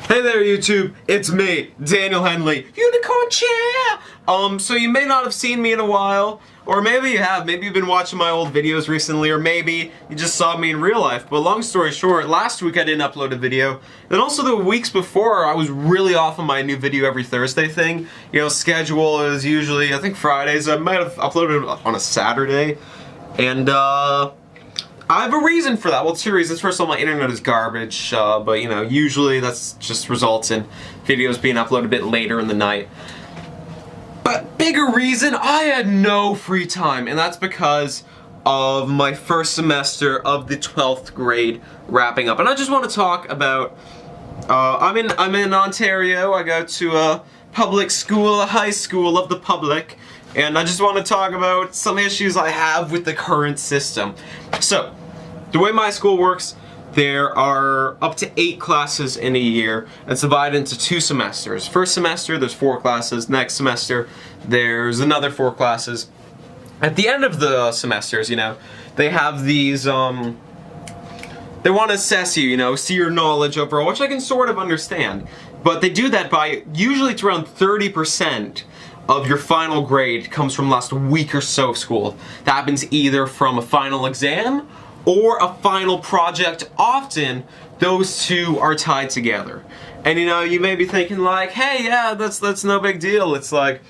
Hey there YouTube, it's me, Daniel Henley, Unicorn Chair! So you may not have seen me in a while, or maybe you have, maybe you've been watching my old videos recently, or maybe you just saw me in real life, but long story short, last week I didn't upload a video, and also the weeks before I was really off on my new video every Thursday thing. You know, schedule is usually, I think Fridays, I might have uploaded on a Saturday, and I have a reason for that. Well, two reasons. First of all, my internet is garbage, but you know, usually that's just results in videos being uploaded a bit later in the night. But bigger reason, I had no free time, and that's because of my first semester of the 12th grade wrapping up. And I just want to talk about, I'm in Ontario. I go to a public school, a high school of the public. And I just want to talk about some issues I have with the current system. So, the way my school works, there are up to 8 classes in a year. It's divided into 2 semesters. First semester, there's 4 classes. Next semester, there's another 4 classes. At the end of the semesters, you know, they have these, they want to assess you, you know, see your knowledge overall, which I can sort of understand. But they do that by, usually it's around 30% of your final grade comes from last week or so of school. That happens either from a final exam or a final project. Often, those two are tied together. And you know, you may be thinking like, hey, yeah, that's no big deal. It's like,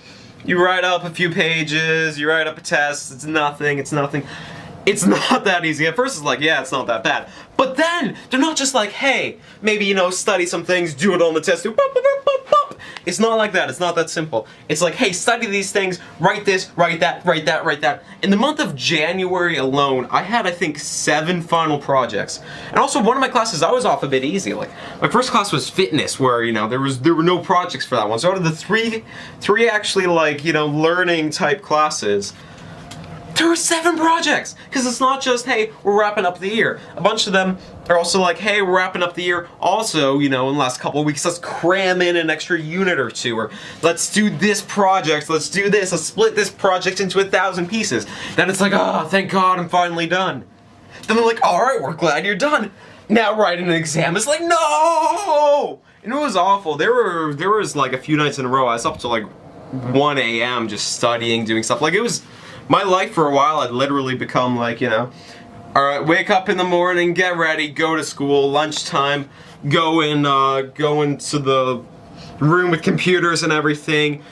you write up a few pages, you write up a test, it's nothing. It's not that easy. At first it's like, yeah, it's not that bad. But then, they're not just like, hey, maybe, you know, study some things, do it on the test, It's not like that. It's not that simple. It's like, hey, study these things, write this, write that, write that, write that. In the month of January alone, I had, I think, 7 final projects. And also, one of my classes, I was off a bit easy. Like, my first class was fitness, where, you know, there were no projects for that one. So out of the three actually, like, you know, learning type classes, there were 7 projects! Because it's not just, hey, we're wrapping up the year. A bunch of them are also like, hey, we're wrapping up the year. Also, you know, in the last couple of weeks, let's cram in an extra unit or 2. Or let's do this project, let's do this, let's split this project into 1,000 pieces. Then it's like, oh, thank God, I'm finally done. Then they're like, alright, we're glad you're done. Now writing an exam. It's like, no! And it was awful. There was like a few nights in a row, I was up to like 1 a.m. just studying, doing stuff. Like, it was... My life for a while had literally become like, you know, alright, wake up in the morning, get ready, go to school, lunchtime, go into the room with computers and everything,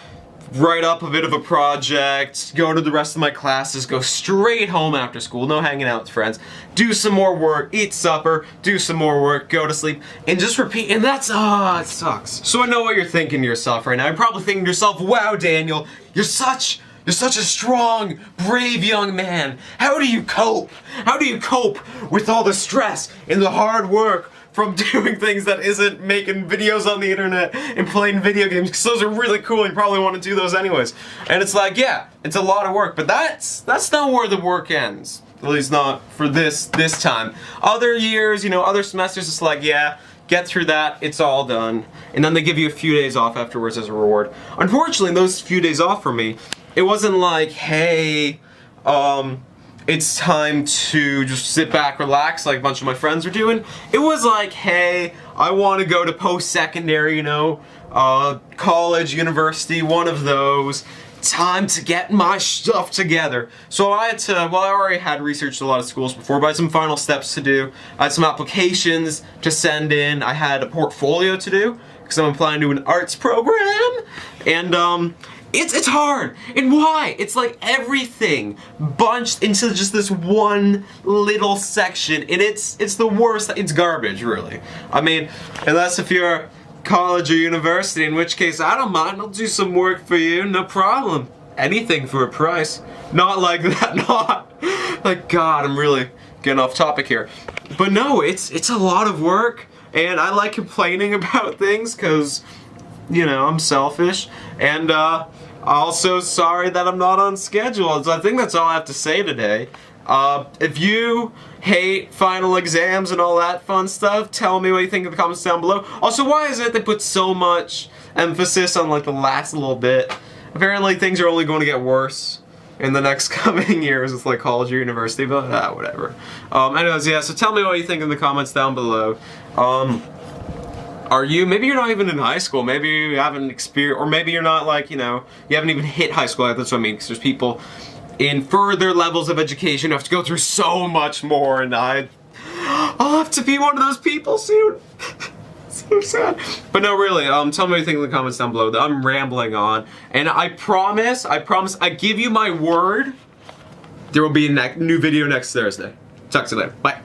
write up a bit of a project, go to the rest of my classes, go straight home after school, no hanging out with friends, do some more work, eat supper, do some more work, go to sleep, and just repeat, and that's, it sucks. So I know what you're thinking to yourself right now. You're probably thinking to yourself, wow, Daniel, you're such a strong, brave young man. How do you cope? How do you cope with all the stress and the hard work from doing things that isn't making videos on the internet and playing video games? Because those are really cool and you probably want to do those anyways. And it's like, yeah, it's a lot of work, but that's not where the work ends. At least not for this time. Other years, you know, other semesters, it's like, yeah, get through that, it's all done. And then they give you a few days off afterwards as a reward. Unfortunately, those few days off for me, it wasn't like, hey, it's time to just sit back, relax, like a bunch of my friends were doing. It was like, hey, I want to go to post-secondary, you know, college, university, one of those. Time to get my stuff together. So I had to, well, I already had researched a lot of schools before, but I had some final steps to do. I had some applications to send in. I had a portfolio to do, because I'm applying to an arts program. And, it's hard. And why? It's like everything bunched into just this one little section, and it's the worst. It's garbage, really. I mean, unless if you're college or university, in which case I don't mind. I'll do some work for you, no problem. Anything for a price. Not like that. Not like, God, I'm really getting off topic here. But no, it's a lot of work, and I like complaining about things because, you know, I'm selfish, and also sorry that I'm not on schedule. So I think that's all I have to say today. If you hate final exams and all that fun stuff, tell me what you think in the comments down below. Also, why is it they put so much emphasis on like the last little bit? Apparently things are only going to get worse in the next coming years with like college or university, but whatever. Anyways, yeah, so tell me what you think in the comments down below. Are you? Maybe you're not even in high school. Maybe you haven't experienced, or maybe you're not like, you know, you haven't even hit high school. That's what I mean, because there's people in further levels of education who have to go through so much more, and I'll have to be one of those people soon. So sad. But no, really, tell me what you think in the comments down below. I'm rambling on, and I promise, I give you my word, there will be a new video next Thursday. Talk to you later. Bye.